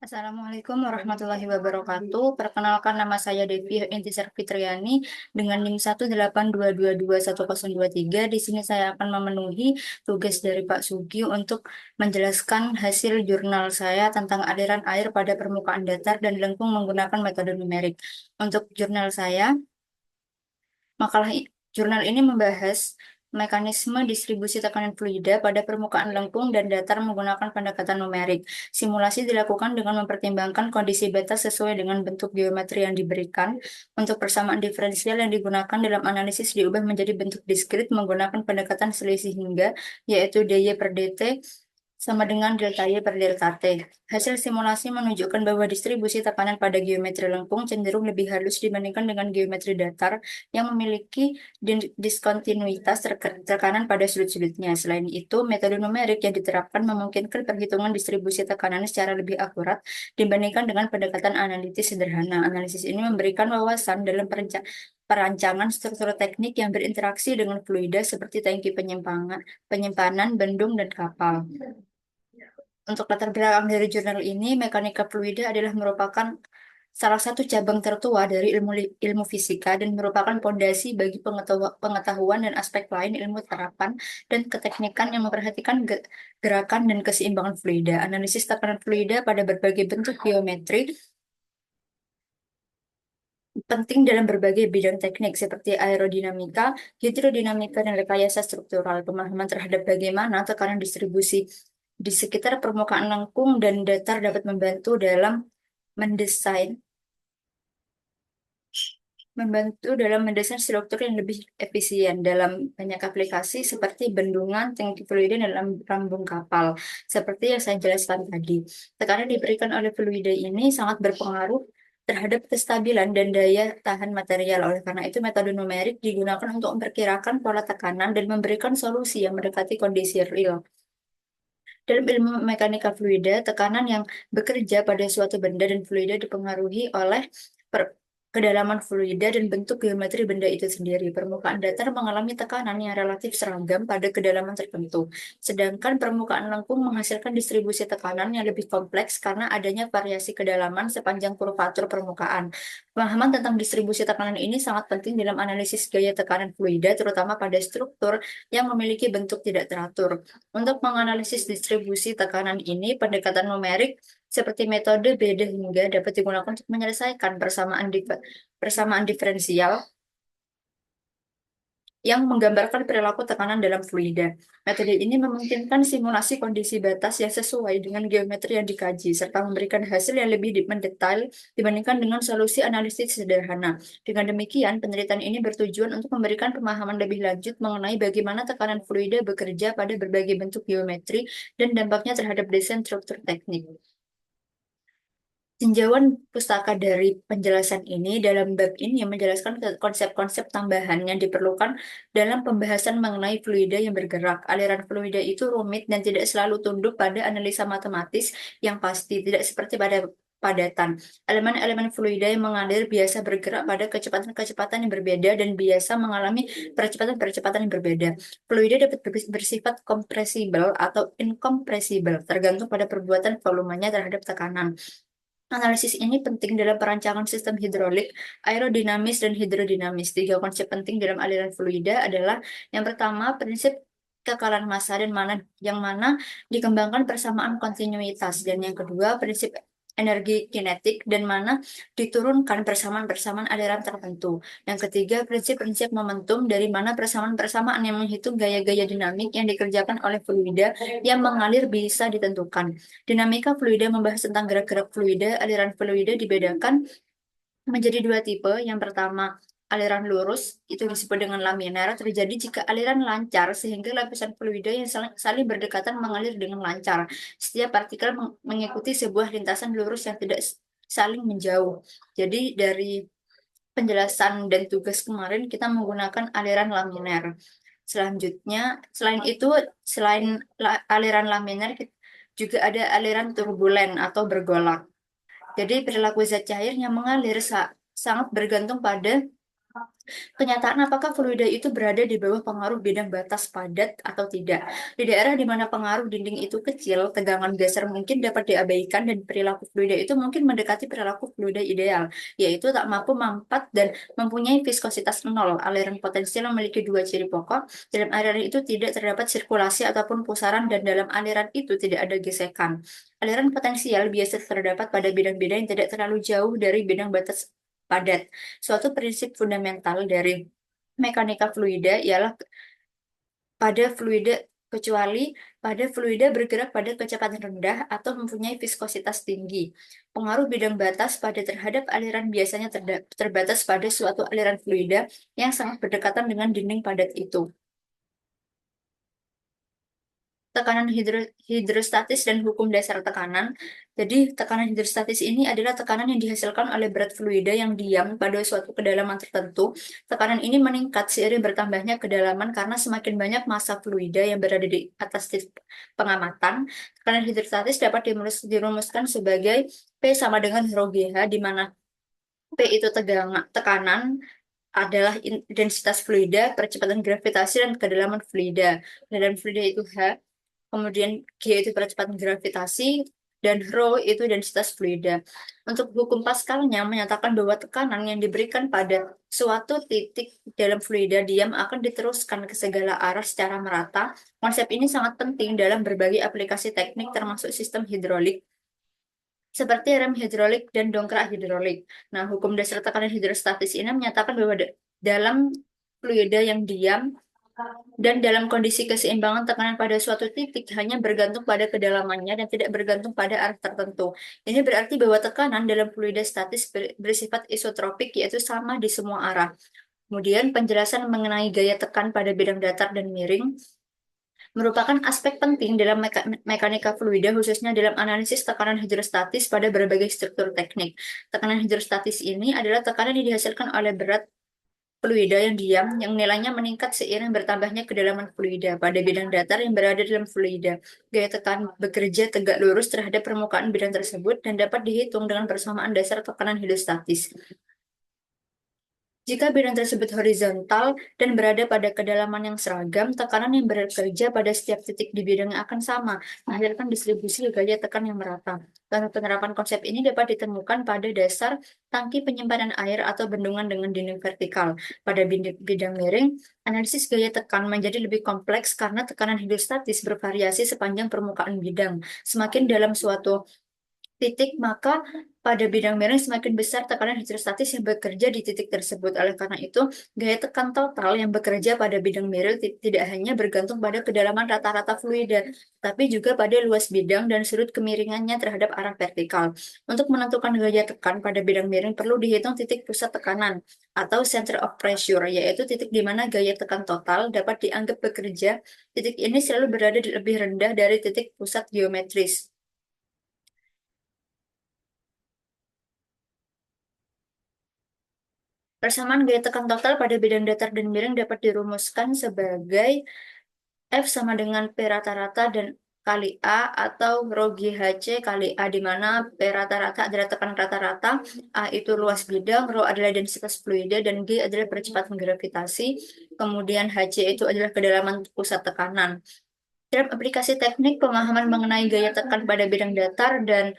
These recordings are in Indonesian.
Assalamualaikum warahmatullahi wabarakatuh. Perkenalkan nama saya Devi Intisar Fitriani dengan NIM 182221023. Di sini saya akan memenuhi tugas dari Pak Sugi untuk menjelaskan hasil jurnal saya tentang aliran air pada permukaan datar dan lengkung menggunakan metode numerik. Untuk jurnal saya, Makalah jurnal ini membahas mekanisme distribusi tekanan fluida pada permukaan lengkung dan datar menggunakan pendekatan numerik. Simulasi dilakukan dengan mempertimbangkan kondisi beta sesuai dengan bentuk geometri yang diberikan. Untuk persamaan diferensial yang digunakan dalam analisis diubah menjadi bentuk diskrit menggunakan pendekatan selisih hingga, yaitu dy per dt sama dengan delta Y per delta T. Hasil simulasi menunjukkan bahwa distribusi tekanan pada geometri lengkung cenderung lebih halus dibandingkan dengan geometri datar yang memiliki diskontinuitas tekanan pada sudut-sudutnya. Selain itu, metode numerik yang diterapkan memungkinkan perhitungan distribusi tekanan secara lebih akurat dibandingkan dengan pendekatan analitis sederhana. Analisis ini memberikan wawasan dalam perancangan struktur teknik yang berinteraksi dengan fluida seperti tangki penyimpanan, bendung, dan kapal. Untuk latar belakang dari jurnal ini, mekanika fluida adalah merupakan salah satu cabang tertua dari ilmu fisika dan merupakan pondasi bagi pengetahuan dan aspek lain ilmu terapan dan keteknikan yang memperhatikan gerakan dan keseimbangan fluida. Analisis tekanan fluida pada berbagai bentuk geometri penting dalam berbagai bidang teknik seperti aerodinamika, hidrodinamika, dan rekayasa struktural. Pemahaman terhadap bagaimana tekanan distribusi di sekitar permukaan lengkung dan datar dapat membantu dalam mendesain mendesain struktur yang lebih efisien dalam banyak aplikasi seperti bendungan, tangki fluida, dan lambung kapal. Seperti yang saya jelaskan tadi, tekanan diberikan oleh fluida ini sangat berpengaruh terhadap kestabilan dan daya tahan material. Oleh karena itu, metode numerik digunakan untuk memperkirakan pola tekanan dan memberikan solusi yang mendekati kondisi real. Dalam ilmu mekanika fluida, tekanan yang bekerja pada suatu benda dan fluida dipengaruhi oleh kedalaman fluida dan bentuk geometri benda itu sendiri. Permukaan datar mengalami tekanan yang relatif seragam pada kedalaman tertentu, sedangkan permukaan lengkung menghasilkan distribusi tekanan yang lebih kompleks karena adanya variasi kedalaman sepanjang kurvatur permukaan. Pemahaman tentang distribusi tekanan ini sangat penting dalam analisis gaya tekanan fluida, terutama pada struktur yang memiliki bentuk tidak teratur. Untuk menganalisis distribusi tekanan ini, pendekatan numerik seperti metode beda hingga dapat digunakan untuk menyelesaikan persamaan diferensial yang menggambarkan perilaku tekanan dalam fluida. Metode ini memungkinkan simulasi kondisi batas yang sesuai dengan geometri yang dikaji, serta memberikan hasil yang lebih mendetail dibandingkan dengan solusi analisis sederhana. Dengan demikian, penelitian ini bertujuan untuk memberikan pemahaman lebih lanjut mengenai bagaimana tekanan fluida bekerja pada berbagai bentuk geometri dan dampaknya terhadap desain struktur teknik. Tinjauan pustaka dari penjelasan ini dalam bab ini menjelaskan konsep-konsep tambahan yang diperlukan dalam pembahasan mengenai fluida yang bergerak. Aliran fluida itu rumit dan tidak selalu tunduk pada analisa matematis yang pasti, tidak seperti pada padatan. Elemen-elemen fluida yang mengalir biasa bergerak pada kecepatan-kecepatan yang berbeda dan biasa mengalami percepatan-percepatan yang berbeda. Fluida dapat bersifat kompresibel atau inkompresibel, tergantung pada perbuatan volumenya terhadap tekanan. Analisis ini penting dalam perancangan sistem hidrolik, aerodinamis, dan hidrodinamis. Tiga konsep penting dalam aliran fluida adalah yang pertama, prinsip kekalan massa dan yang mana dikembangkan persamaan kontinuitas, dan yang kedua, prinsip energi kinetik dan mana diturunkan persamaan-persamaan aliran tertentu. Yang ketiga, prinsip-prinsip momentum dari mana persamaan-persamaan yang menghitung gaya-gaya dinamik yang dikerjakan oleh fluida yang mengalir bisa ditentukan. Dinamika fluida membahas tentang gerak-gerak fluida. Aliran fluida dibedakan menjadi dua tipe. Yang pertama, aliran lurus, itu disebut dengan laminar, terjadi jika aliran lancar sehingga lapisan fluida yang saling berdekatan mengalir dengan lancar. Setiap partikel mengikuti sebuah lintasan lurus yang tidak saling menjauh. Jadi dari penjelasan dan tugas kemarin kita menggunakan aliran laminar. Selanjutnya, selain aliran laminar, juga ada aliran turbulen atau bergolak. Jadi perilaku zat cair yang mengalir sangat bergantung pada Kenyataan apakah fluida itu berada di bawah pengaruh bidang batas padat atau tidak. Di daerah di mana pengaruh dinding itu kecil, tegangan geser mungkin dapat diabaikan dan perilaku fluida itu mungkin mendekati perilaku fluida ideal, yaitu tak mampu mampat dan mempunyai viskositas nol. Aliran potensial memiliki dua ciri pokok. Dalam aliran itu tidak terdapat sirkulasi ataupun pusaran dan dalam aliran itu tidak ada gesekan. Aliran potensial biasa terdapat pada bidang-bidang yang tidak terlalu jauh dari bidang batas padat. Suatu prinsip fundamental dari mekanika fluida ialah pada fluida kecuali pada fluida bergerak pada kecepatan rendah atau mempunyai viskositas tinggi. Pengaruh bidang batas pada terhadap aliran biasanya terbatas pada suatu aliran fluida yang sangat berdekatan dengan dinding padat itu. Tekanan hidrostatis dan hukum dasar tekanan. Jadi, tekanan hidrostatis ini adalah tekanan yang dihasilkan oleh berat fluida yang diam pada suatu kedalaman tertentu. Tekanan ini meningkat seiring bertambahnya kedalaman karena semakin banyak massa fluida yang berada di atas titik pengamatan. Tekanan hidrostatis dapat dirumuskan sebagai P sama dengan rho GH, di mana P itu tekanan adalah densitas fluida, percepatan gravitasi, dan kedalaman fluida. Kedalaman fluida itu H, kemudian G itu percepatan gravitasi, dan rho itu densitas fluida. Untuk hukum Pascalnya menyatakan bahwa tekanan yang diberikan pada suatu titik dalam fluida diam akan diteruskan ke segala arah secara merata. Konsep ini sangat penting dalam berbagai aplikasi teknik termasuk sistem hidrolik, seperti rem hidrolik dan dongkrak hidrolik. Nah, hukum dasar tekanan hidrostatis ini menyatakan bahwa dalam fluida yang diam dan dalam kondisi keseimbangan tekanan pada suatu titik hanya bergantung pada kedalamannya dan tidak bergantung pada arah tertentu. Ini berarti bahwa tekanan dalam fluida statis bersifat isotropik, yaitu sama di semua arah. Kemudian penjelasan mengenai gaya tekan pada bidang datar dan miring merupakan aspek penting dalam mekanika fluida, khususnya dalam analisis tekanan hidrostatis pada berbagai struktur teknik. Tekanan hidrostatis ini adalah tekanan yang dihasilkan oleh berat fluida yang diam, yang nilainya meningkat seiring bertambahnya kedalaman fluida pada bidang datar yang berada dalam fluida. Gaya tekan bekerja tegak lurus terhadap permukaan bidang tersebut dan dapat dihitung dengan persamaan dasar tekanan hidrostatis. Jika bidang tersebut horizontal dan berada pada kedalaman yang seragam, tekanan yang bekerja pada setiap titik di bidangnya akan sama, menghasilkan distribusi gaya tekan yang merata. Karena penerapan konsep ini dapat ditemukan pada dasar tangki penyimpanan air atau bendungan dengan dinding vertikal. Pada bidang miring, analisis gaya tekan menjadi lebih kompleks karena tekanan hidrostatis bervariasi sepanjang permukaan bidang. Semakin dalam suatu titik, maka pada bidang miring semakin besar tekanan hidrostatis yang bekerja di titik tersebut. Oleh karena itu, gaya tekan total yang bekerja pada bidang miring tidak hanya bergantung pada kedalaman rata-rata fluida, tapi juga pada luas bidang dan sudut kemiringannya terhadap arah vertikal. Untuk menentukan gaya tekan pada bidang miring perlu dihitung titik pusat tekanan atau center of pressure, yaitu titik di mana gaya tekan total dapat dianggap bekerja. Titik ini selalu berada di lebih rendah dari titik pusat geometris. Persamaan gaya tekan total pada bidang datar dan miring dapat dirumuskan sebagai F sama dengan P rata-rata dan kali A atau rho GHC kali A, di mana P rata-rata adalah tekanan rata-rata, A itu luas bidang, rho adalah densitas fluida, dan G adalah percepatan gravitasi. Kemudian HC itu adalah kedalaman pusat tekanan. Dalam aplikasi teknik, pemahaman mengenai gaya tekan pada bidang datar dan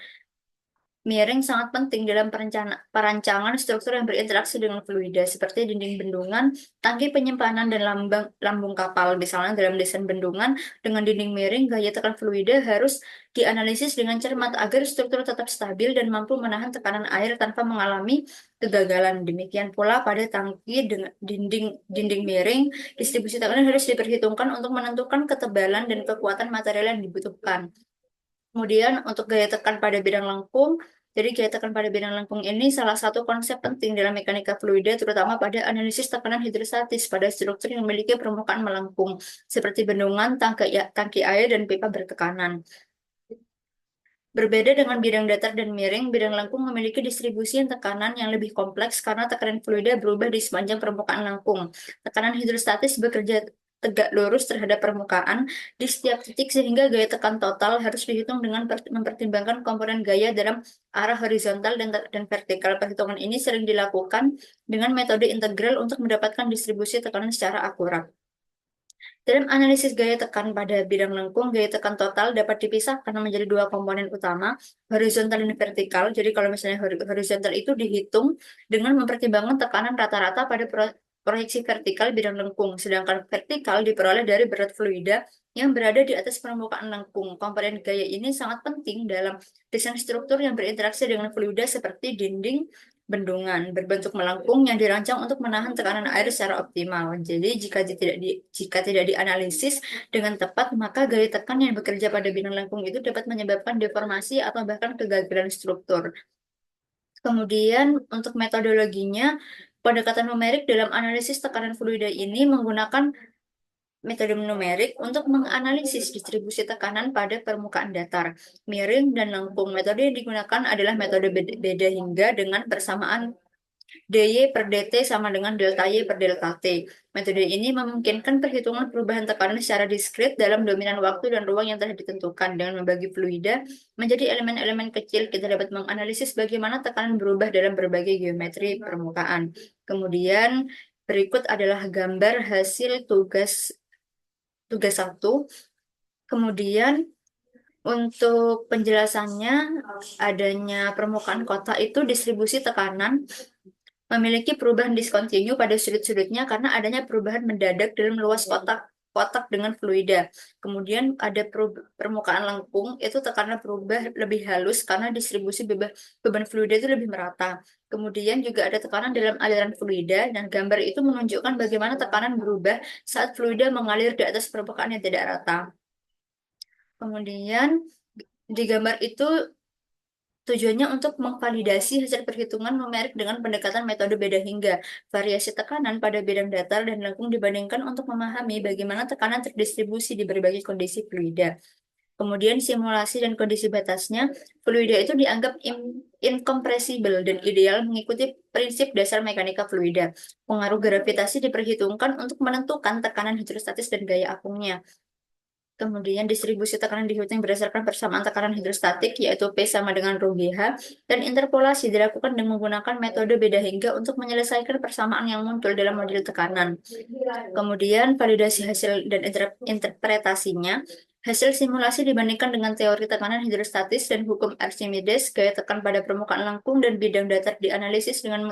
miring sangat penting dalam perancangan struktur yang berinteraksi dengan fluida, seperti dinding bendungan, tangki penyimpanan, dan lambung kapal. Misalnya dalam desain bendungan dengan dinding miring, gaya tekan fluida harus dianalisis dengan cermat agar struktur tetap stabil dan mampu menahan tekanan air tanpa mengalami kegagalan. Demikian pula pada tangki dengan dinding miring, distribusi tekanan harus diperhitungkan untuk menentukan ketebalan dan kekuatan material yang dibutuhkan. Kemudian untuk gaya tekan pada bidang lengkung, jadi gaya tekan pada bidang lengkung ini salah satu konsep penting dalam mekanika fluida, terutama pada analisis tekanan hidrostatis pada struktur yang memiliki permukaan melengkung, seperti bendungan, tangki air, dan pipa bertekanan. Berbeda dengan bidang datar dan miring, bidang lengkung memiliki distribusi tekanan yang lebih kompleks karena tekanan fluida berubah di sepanjang permukaan lengkung. Tekanan hidrostatis bekerja tegak lurus terhadap permukaan di setiap titik sehingga gaya tekan total harus dihitung dengan mempertimbangkan komponen gaya dalam arah horizontal dan vertikal. Perhitungan ini sering dilakukan dengan metode integral untuk mendapatkan distribusi tekanan secara akurat. Dalam analisis gaya tekan pada bidang lengkung, gaya tekan total dapat dipisahkan menjadi dua komponen utama, horizontal dan vertikal. Jadi kalau misalnya horizontal itu dihitung dengan mempertimbangkan tekanan rata-rata pada proyeksi vertikal bidang lengkung, sedangkan vertikal diperoleh dari berat fluida yang berada di atas permukaan lengkung. Komponen gaya ini sangat penting dalam desain struktur yang berinteraksi dengan fluida seperti dinding, bendungan berbentuk melengkung yang dirancang untuk menahan tekanan air secara optimal. Jadi jika tidak dianalisis dengan tepat, maka gaya tekan yang bekerja pada bidang lengkung itu dapat menyebabkan deformasi atau bahkan kegagalan struktur. Kemudian untuk metodologinya, pendekatan numerik dalam analisis tekanan fluida ini menggunakan metode numerik untuk menganalisis distribusi tekanan pada permukaan datar, miring, dan lengkung. Metode yang digunakan adalah metode beda hingga dengan persamaan dy per dt sama dengan delta y per delta t. Metode ini memungkinkan perhitungan perubahan tekanan secara diskrit dalam dominan waktu dan ruang yang telah ditentukan. Dengan membagi fluida menjadi elemen-elemen kecil, kita dapat menganalisis bagaimana tekanan berubah dalam berbagai geometri permukaan. Kemudian berikut adalah gambar hasil tugas satu. Kemudian untuk penjelasannya, adanya permukaan kota itu distribusi tekanan memiliki perubahan diskontinu pada sudut-sudutnya karena adanya perubahan mendadak dalam luas kotak dengan fluida. Kemudian ada permukaan lengkung, itu tekanan berubah lebih halus karena distribusi beban fluida itu lebih merata. Kemudian juga ada tekanan dalam aliran fluida, dan gambar itu menunjukkan bagaimana tekanan berubah saat fluida mengalir di atas permukaan yang tidak rata. Kemudian di gambar itu tujuannya untuk memvalidasi hasil perhitungan numerik dengan pendekatan metode beda hingga variasi tekanan pada bidang datar dan lengkung dibandingkan untuk memahami bagaimana tekanan terdistribusi di berbagai kondisi fluida. Kemudian simulasi dan kondisi batasnya, fluida itu dianggap incompressible dan ideal mengikuti prinsip dasar mekanika fluida. Pengaruh gravitasi diperhitungkan untuk menentukan tekanan hidrostatis dan gaya apungnya. Kemudian distribusi tekanan dihitung berdasarkan persamaan tekanan hidrostatik, yaitu P sama dengan rho GH, dan interpolasi dilakukan dengan menggunakan metode beda hingga untuk menyelesaikan persamaan yang muncul dalam model tekanan. Kemudian validasi hasil dan interpretasinya, hasil simulasi dibandingkan dengan teori tekanan hidrostatis dan hukum Archimedes, gaya tekan pada permukaan lengkung dan bidang datar dianalisis dengan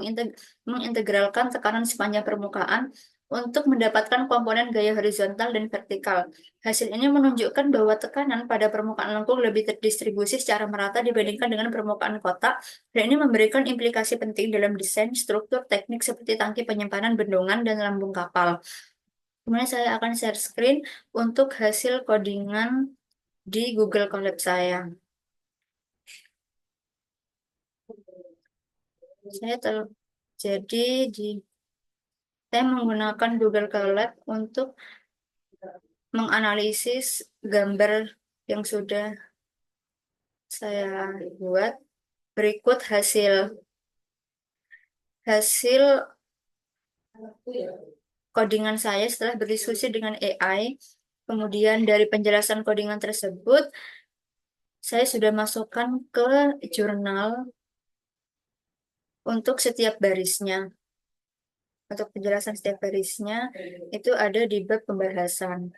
mengintegralkan tekanan sepanjang permukaan untuk mendapatkan komponen gaya horizontal dan vertikal. Hasil ini menunjukkan bahwa tekanan pada permukaan lengkung lebih terdistribusi secara merata dibandingkan dengan permukaan kotak, dan ini memberikan implikasi penting dalam desain struktur teknik seperti tangki penyimpanan bendungan dan lambung kapal. Kemudian saya akan share screen untuk hasil codingan di Google Colab saya. Jadi saya menggunakan Google Colab untuk menganalisis gambar yang sudah saya buat. Berikut hasil codingan saya setelah berdiskusi dengan AI. Kemudian dari penjelasan codingan tersebut, saya sudah masukkan ke jurnal untuk setiap barisnya. Untuk penjelasan setiap barisnya itu ada di bab pembahasan.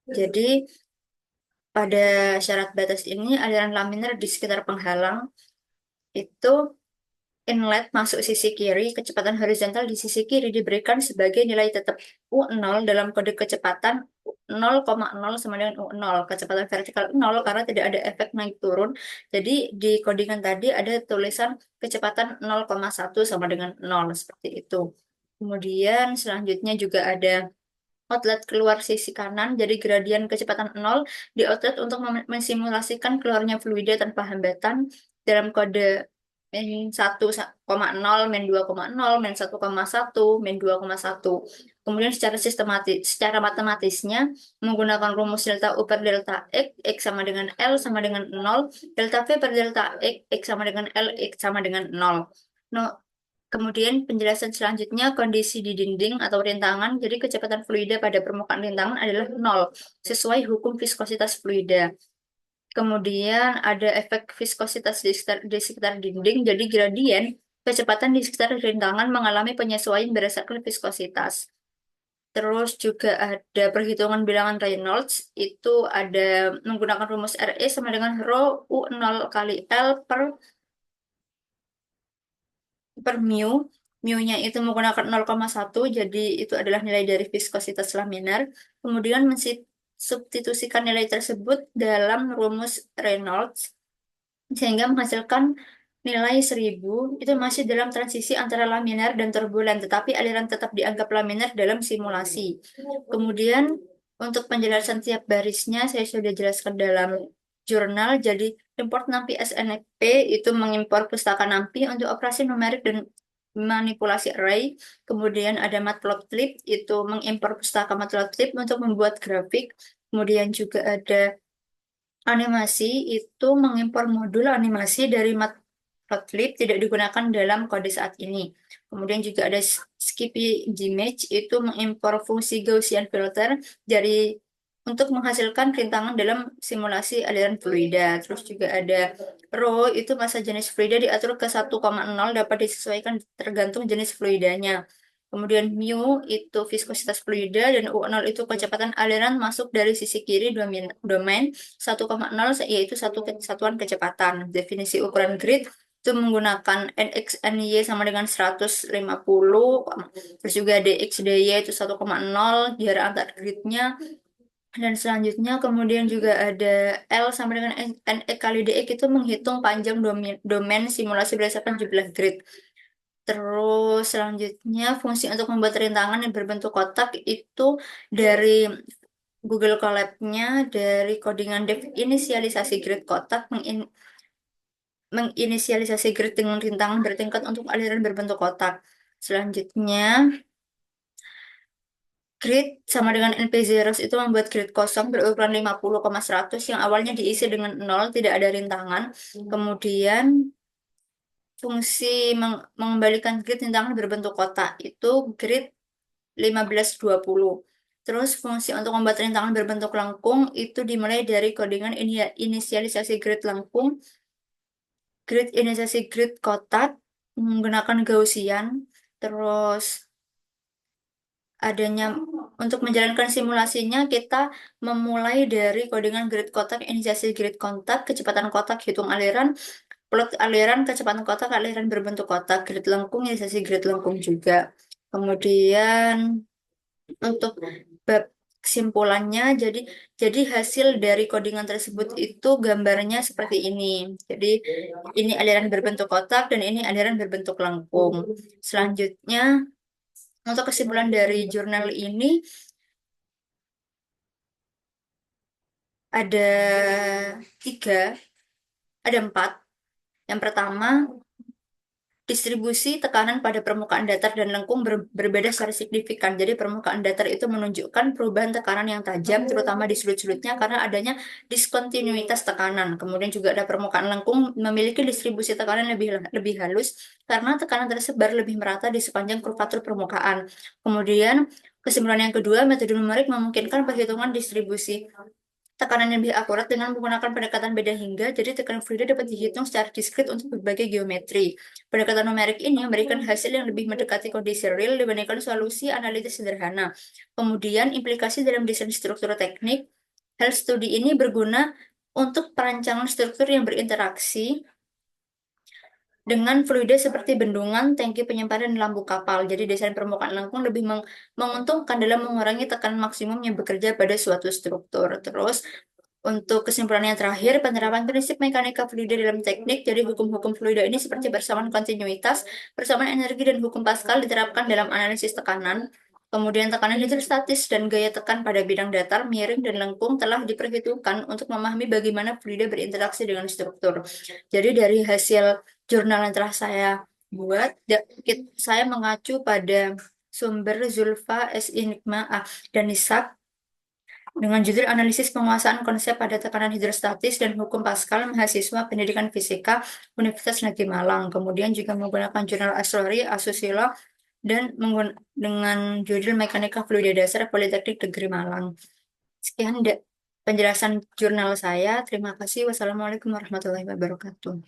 Jadi pada syarat batas ini, aliran laminar di sekitar penghalang itu inlet masuk sisi kiri, kecepatan horizontal di sisi kiri diberikan sebagai nilai tetap U0 dalam kode kecepatan 0,0 sama dengan U0. Kecepatan vertikal 0 karena tidak ada efek naik turun. Jadi di codingan tadi ada tulisan kecepatan 0,1 sama dengan 0 seperti itu. Kemudian selanjutnya juga ada outlet keluar sisi kanan, jadi gradien kecepatan 0 di outlet untuk mensimulasikan keluarnya fluida tanpa hambatan dalam kode min 1,0, min 2,0, min 1,1, min 2,1. Kemudian secara matematisnya menggunakan rumus delta U per delta X sama dengan L sama dengan 0, delta V per delta X sama dengan L, X sama dengan 0. No, Kemudian penjelasan selanjutnya kondisi di dinding atau rintangan. Jadi kecepatan fluida pada permukaan rintangan adalah nol sesuai hukum viskositas fluida. Kemudian ada efek viskositas di sekitar dinding. Jadi gradien kecepatan di sekitar rintangan mengalami penyesuaian berdasarkan viskositas. Terus juga ada perhitungan bilangan Reynolds. Itu ada menggunakan rumus RE sama dengan rho U0 kali L per mu. Mu-nya itu menggunakan 0,1, jadi itu adalah nilai dari viskositas laminar. Kemudian mensubstitusikan nilai tersebut dalam rumus Reynolds, sehingga menghasilkan nilai 1000. Itu masih dalam transisi antara laminar dan turbulen, tetapi aliran tetap dianggap laminar dalam simulasi. Kemudian untuk penjelasan tiap barisnya saya sudah jelaskan dalam jurnal. Jadi import NAMPI SNP itu mengimpor pustaka NAMPI untuk operasi numerik dan manipulasi array. Kemudian ada Matplotlib itu mengimpor pustaka Matplotlib untuk membuat grafik. Kemudian juga ada animasi itu mengimpor modul animasi dari Matplotlib, tidak digunakan dalam kode saat ini. Kemudian juga ada Skippy Image itu mengimpor fungsi Gaussian filter dari untuk menghasilkan rintangan dalam simulasi aliran fluida. Terus juga ada Rho itu massa jenis fluida diatur ke 1,0, dapat disesuaikan tergantung jenis fluidanya. Kemudian mu itu viskositas fluida dan U0 itu kecepatan aliran masuk dari sisi kiri domain 1,0, yaitu satu satuan kecepatan. Definisi ukuran grid itu menggunakan NX NY sama dengan 150, terus juga DX DY itu 1,0 jarak antar gridnya. Dan selanjutnya kemudian juga ada L sama dengan NE kali DX itu menghitung panjang domain simulasi berdasarkan jumlah grid. Terus selanjutnya fungsi untuk membuat rintangan yang berbentuk kotak itu dari Google Colab-nya, dari codingan dev inisialisasi grid kotak menginisialisasi grid dengan rintangan bertingkat untuk aliran berbentuk kotak. Selanjutnya grid sama dengan NP0 itu membuat grid kosong berukuran 50,100 yang awalnya diisi dengan 0, tidak ada rintangan. Kemudian fungsi mengembalikan grid rintangan berbentuk kotak itu grid 1520. Terus fungsi untuk membuat rintangan berbentuk lengkung itu dimulai dari codingan inisialisasi grid lengkung, grid inisialisasi grid kotak menggunakan Gaussian. Terus adanya untuk menjalankan simulasinya kita memulai dari codingan grid kotak, inisiasi grid kontak, kecepatan kotak, hitung aliran, plot aliran, kecepatan kotak, aliran berbentuk kotak, grid lengkung, inisiasi grid lengkung juga. Kemudian untuk bab kesimpulannya, jadi hasil dari codingan tersebut itu gambarnya seperti ini. Jadi ini aliran berbentuk kotak dan ini aliran berbentuk lengkung. Selanjutnya, untuk kesimpulan dari jurnal ini ada tiga, ada empat. Yang pertama, distribusi tekanan pada permukaan datar dan lengkung berbeda secara signifikan. Jadi permukaan datar itu menunjukkan perubahan tekanan yang tajam, terutama di sudut-sudutnya karena adanya diskontinuitas tekanan. Kemudian juga ada permukaan lengkung memiliki distribusi tekanan lebih lebih halus karena tekanan tersebar lebih merata di sepanjang kurvatur permukaan. Kemudian kesimpulan yang kedua, metode numerik memungkinkan perhitungan distribusi tekanan yang lebih akurat dengan menggunakan pendekatan beda hingga, jadi tekanan fluida dapat dihitung secara diskrit untuk berbagai geometri. Pendekatan numerik ini memberikan hasil yang lebih mendekati kondisi real dibandingkan solusi analitis sederhana. Kemudian, implikasi dalam desain struktur teknik, hal studi ini berguna untuk perancangan struktur yang berinteraksi dengan fluida seperti bendungan, tangki penyimpanan, dan lampu kapal. Jadi desain permukaan lengkung lebih menguntungkan dalam mengurangi tekanan maksimum yang bekerja pada suatu struktur. Terus untuk kesimpulan yang terakhir, penerapan prinsip mekanika fluida dalam teknik, jadi hukum-hukum fluida ini seperti persamaan kontinuitas, persamaan energi, dan hukum Pascal diterapkan dalam analisis tekanan. Kemudian tekanan hidrostatis dan gaya tekan pada bidang datar, miring, dan lengkung telah diperhitungkan untuk memahami bagaimana fluida berinteraksi dengan struktur. Jadi dari hasil jurnal yang telah saya buat, saya mengacu pada sumber Zulfa S. Enigma A. dan Nisab Dengan judul Analisis Penguasaan Konsep pada Tekanan Hidrostatis dan Hukum Pascal, mahasiswa Pendidikan Fisika Universitas Negeri Malang. Kemudian juga menggunakan jurnal Astronomi, Asusila, dan dengan judul Mekanika Fluida Dasar Politeknik Negeri Malang. Sekian penjelasan jurnal saya. Terima kasih. Wassalamualaikum warahmatullahi wabarakatuh.